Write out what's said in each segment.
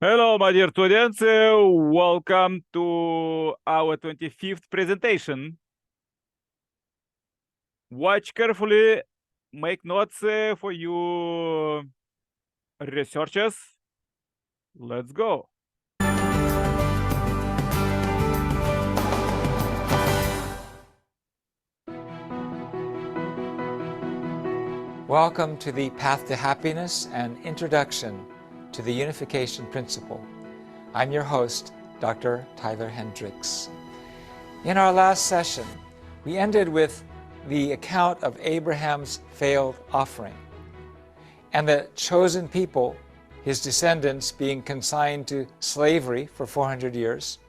Hello, my dear students. Welcome to our 25th presentation. Watch carefully, make notes for you researchers. Let's go. Welcome to the Path to Happiness and Introduction to the Unification Principle. I'm your host, Dr. Tyler Hendricks. In our last session, we ended with the account of Abraham's failed offering and the chosen people, his descendants, being consigned to slavery for 400 years,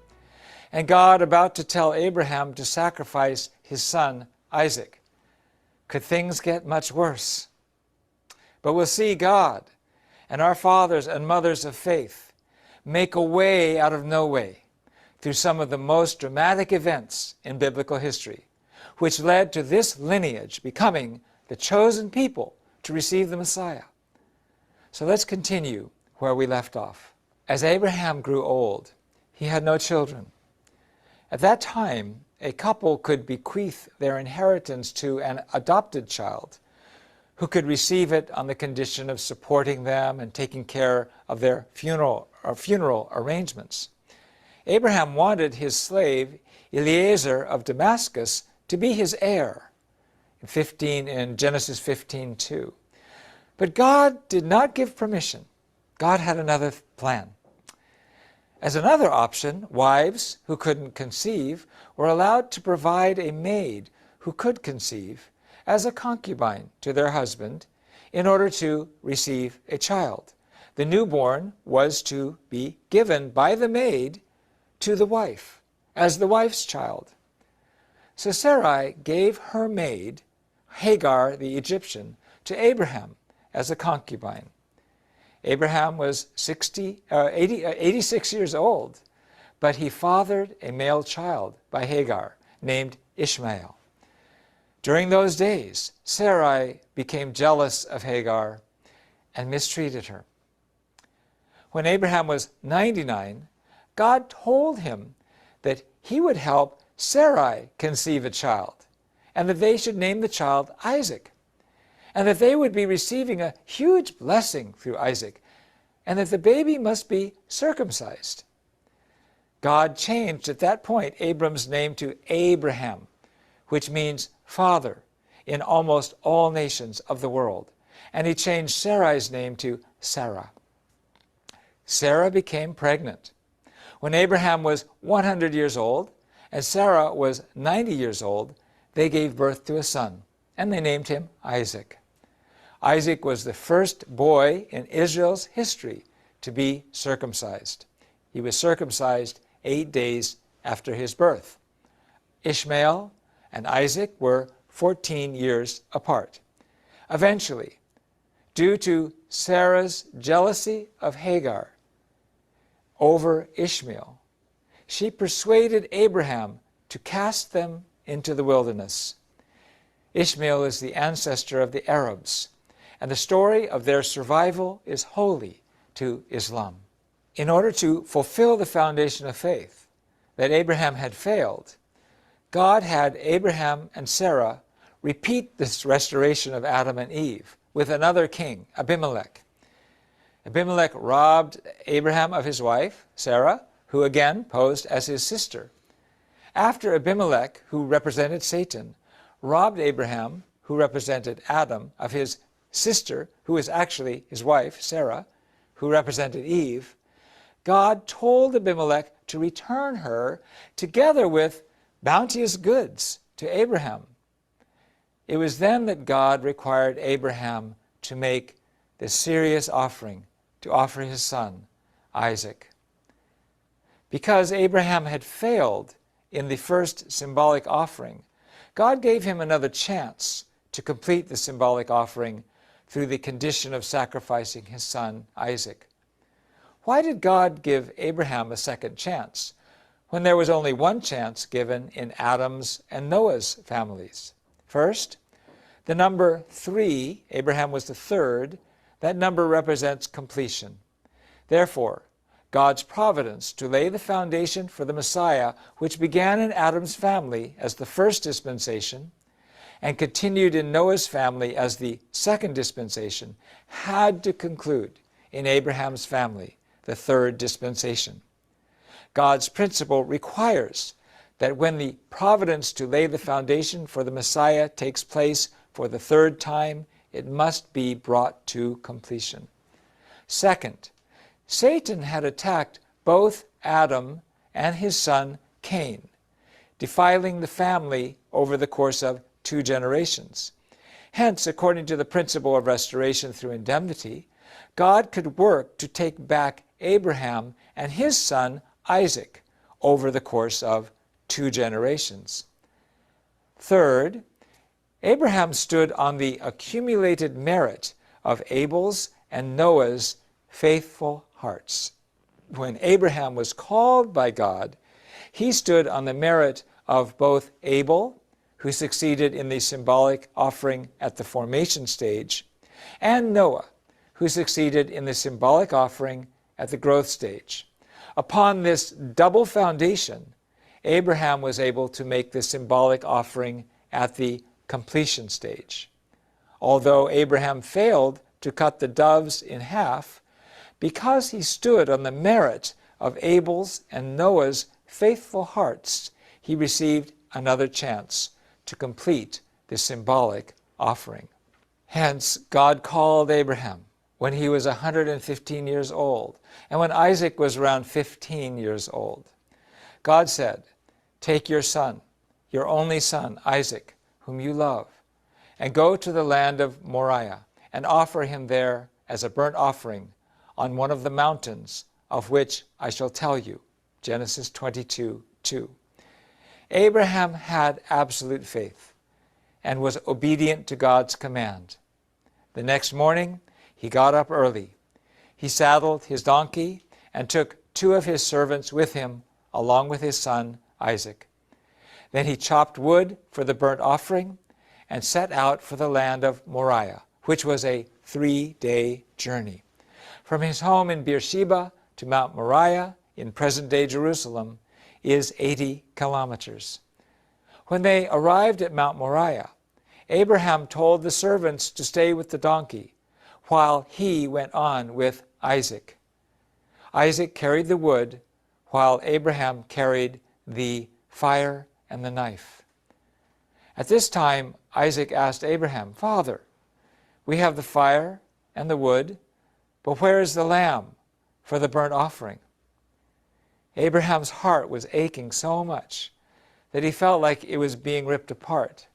and God about to tell Abraham to sacrifice his son, Isaac. Could things get much worse? But we'll see God and our fathers and mothers of faith make a way out of no way through some of the most dramatic events in biblical history, which led to this lineage becoming the chosen people to receive the Messiah. So let's continue where we left off. As Abraham grew old, he had no children. At that time, a couple could bequeath their inheritance to an adopted child who could receive it on the condition of supporting them and taking care of their funeral arrangements. Abraham wanted his slave Eliezer of Damascus to be his heir in Genesis 15:2. But God did not give permission. God had another plan. As another option, wives who couldn't conceive were allowed to provide a maid who could conceive as a concubine to their husband in order to receive a child. The newborn was to be given by the maid to the wife as the wife's child. So Sarai gave her maid, Hagar the Egyptian, to Abraham as a concubine. Abraham was 86 years old, but he fathered a male child by Hagar named Ishmael. During those days, Sarai became jealous of Hagar and mistreated her. When Abraham was 99, God told him that he would help Sarai conceive a child, and that they should name the child Isaac, and that they would be receiving a huge blessing through Isaac, and that the baby must be circumcised. God changed at that point Abram's name to Abraham, which means father in almost all nations of the world, and he changed Sarai's name to Sarah. Sarah became pregnant. When Abraham was 100 years old and Sarah was 90 years old, they gave birth to a son, and they named him Isaac. Isaac was the first boy in Israel's history to be circumcised. He was circumcised 8 days after his birth. Ishmael and Isaac were 14 years apart. Eventually, due to Sarah's jealousy of Hagar over Ishmael, she persuaded Abraham to cast them into the wilderness. Ishmael is the ancestor of the Arabs, and the story of their survival is holy to Islam. In order to fulfill the foundation of faith that Abraham had failed, God had Abraham and Sarah repeat this restoration of Adam and Eve with another king, Abimelech. Abimelech robbed Abraham of his wife, Sarah, who again posed as his sister. After Abimelech, who represented Satan, robbed Abraham, who represented Adam, of his sister, who was actually his wife, Sarah, who represented Eve, God told Abimelech to return her together with bounteous goods to Abraham. It was then that God required Abraham to make the serious offering, to offer his son, Isaac. Because Abraham had failed in the first symbolic offering, God gave him another chance to complete the symbolic offering through the condition of sacrificing his son, Isaac. Why did God give Abraham a second chance when there was only one chance given in Adam's and Noah's families? First, the number 3, Abraham was the third, that number represents completion. Therefore, God's providence to lay the foundation for the Messiah, which began in Adam's family as the first dispensation and continued in Noah's family as the second dispensation, had to conclude in Abraham's family, the third dispensation. God's principle requires that when the providence to lay the foundation for the Messiah takes place for the third time, it must be brought to completion. Second, Satan had attacked both Adam and his son Cain, defiling the family over the course of 2 generations. Hence, according to the principle of restoration through indemnity, God could work to take back Abraham and his son Isaac over the course of 2 generations. Third, Abraham stood on the accumulated merit of Abel's and Noah's faithful hearts. When Abraham was called by God, he stood on the merit of both Abel, who succeeded in the symbolic offering at the formation stage, and Noah, who succeeded in the symbolic offering at the growth stage. Upon this double foundation, Abraham was able to make the symbolic offering at the completion stage. Although Abraham failed to cut the doves in half, because he stood on the merit of Abel's and Noah's faithful hearts, he received another chance to complete the symbolic offering. Hence, God called Abraham when he was 115 years old, and when Isaac was around 15 years old. God said, "Take your son, your only son, Isaac, whom you love, and go to the land of Moriah, and offer him there as a burnt offering on one of the mountains of which I shall tell you." Genesis 22:2. Abraham had absolute faith and was obedient to God's command. The next morning, he got up early. He saddled his donkey and took 2 of his servants with him, along with his son Isaac. Then he chopped wood for the burnt offering and set out for the land of Moriah, which was a 3-day journey. From his home in Beersheba to Mount Moriah in present-day Jerusalem is 80 kilometers. When they arrived at Mount Moriah, Abraham told the servants to stay with the donkey, while he went on with Isaac. Isaac carried the wood, while Abraham carried the fire and the knife. At this time, Isaac asked Abraham, "Father, we have the fire and the wood, but where is the lamb for the burnt offering?" Abraham's heart was aching so much that he felt like it was being ripped apart.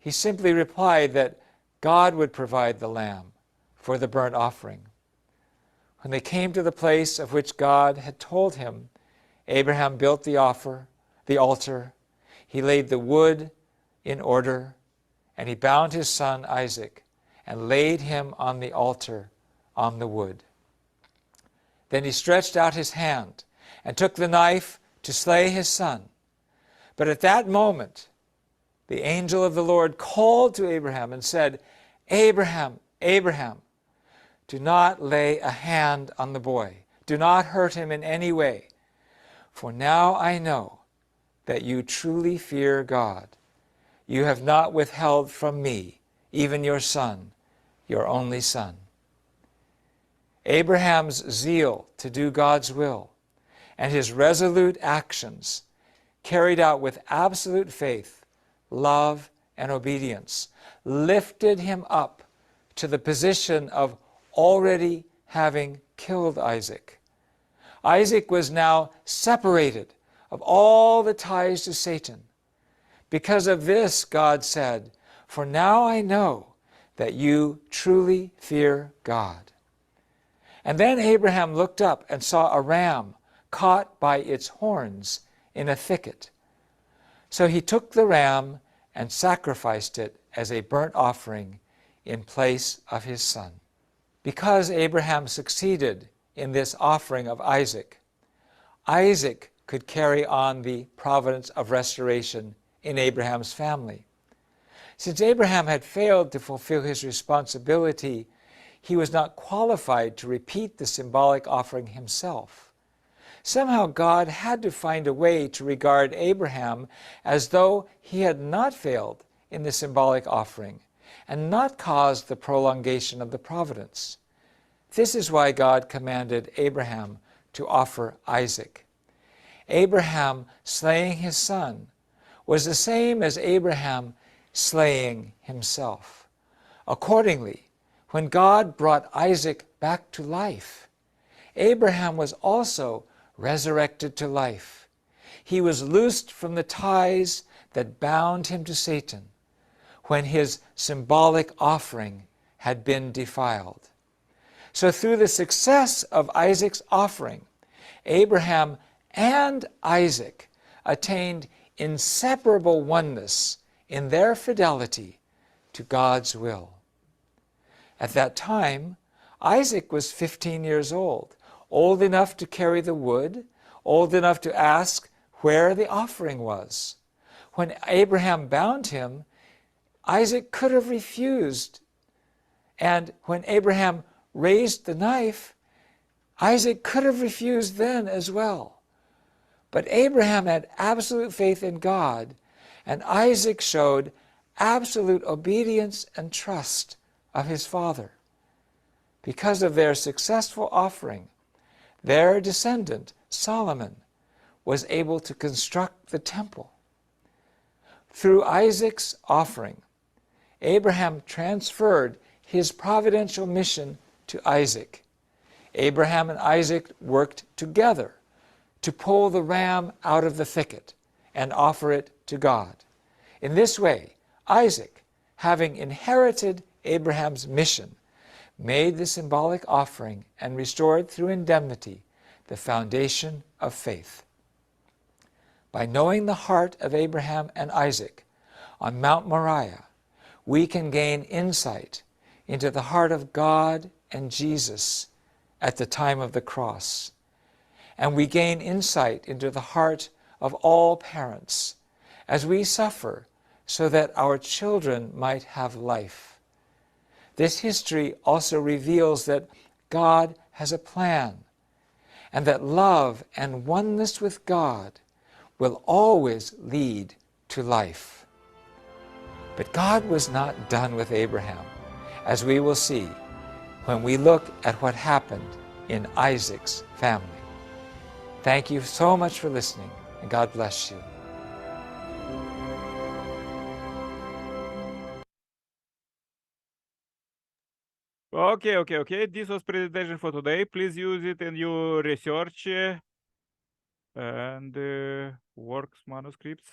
He simply replied that God would provide the lamb for the burnt offering. When they came to the place of which God had told him, Abraham built the altar, he laid the wood in order, and he bound his son Isaac and laid him on the altar on the wood. Then he stretched out his hand and took the knife to slay his son. But at that moment, the angel of the Lord called to Abraham and said, "Abraham, Abraham, do not lay a hand on the boy. Do not hurt him in any way. For now I know that you truly fear God. You have not withheld from me even your son, your only son." Abraham's zeal to do God's will and his resolute actions, carried out with absolute faith, love, and obedience, lifted him up to the position of already having killed Isaac. Isaac was now separated of all the ties to Satan. Because of this, God said, "For now I know that you truly fear God." And then Abraham looked up and saw a ram caught by its horns in a thicket. So he took the ram and sacrificed it as a burnt offering in place of his son. Because Abraham succeeded in this offering of Isaac, Isaac could carry on the providence of restoration in Abraham's family. Since Abraham had failed to fulfill his responsibility, he was not qualified to repeat the symbolic offering himself. Somehow God had to find a way to regard Abraham as though he had not failed in the symbolic offering and not caused the prolongation of the providence. This is why God commanded Abraham to offer Isaac. Abraham slaying his son was the same as Abraham slaying himself. Accordingly, when God brought Isaac back to life, Abraham was also resurrected to life. He was loosed from the ties that bound him to Satan when his symbolic offering had been defiled. So through the success of Isaac's offering, Abraham and Isaac attained inseparable oneness in their fidelity to God's will. At that time, Isaac was 15 years old enough to carry the wood, old enough to ask where the offering was. When Abraham bound him, Isaac could have refused. And when Abraham raised the knife, Isaac could have refused then as well. But Abraham had absolute faith in God, and Isaac showed absolute obedience and trust of his father. Because of their successful offering, their descendant, Solomon, was able to construct the temple. Through Isaac's offering, Abraham transferred his providential mission to Isaac. Abraham and Isaac worked together to pull the ram out of the thicket and offer it to God. In this way, Isaac, having inherited Abraham's mission, made the symbolic offering and restored through indemnity the foundation of faith. By knowing the heart of Abraham and Isaac on Mount Moriah, we can gain insight into the heart of God and Jesus at the time of the cross. And we gain insight into the heart of all parents as we suffer so that our children might have life. This history also reveals that God has a plan, and that love and oneness with God will always lead to life. But God was not done with Abraham, as we will see when we look at what happened in Isaac's family. Thank you so much for listening, and God bless you. Okay. This was presentation for today. Please use it in your research and works manuscripts.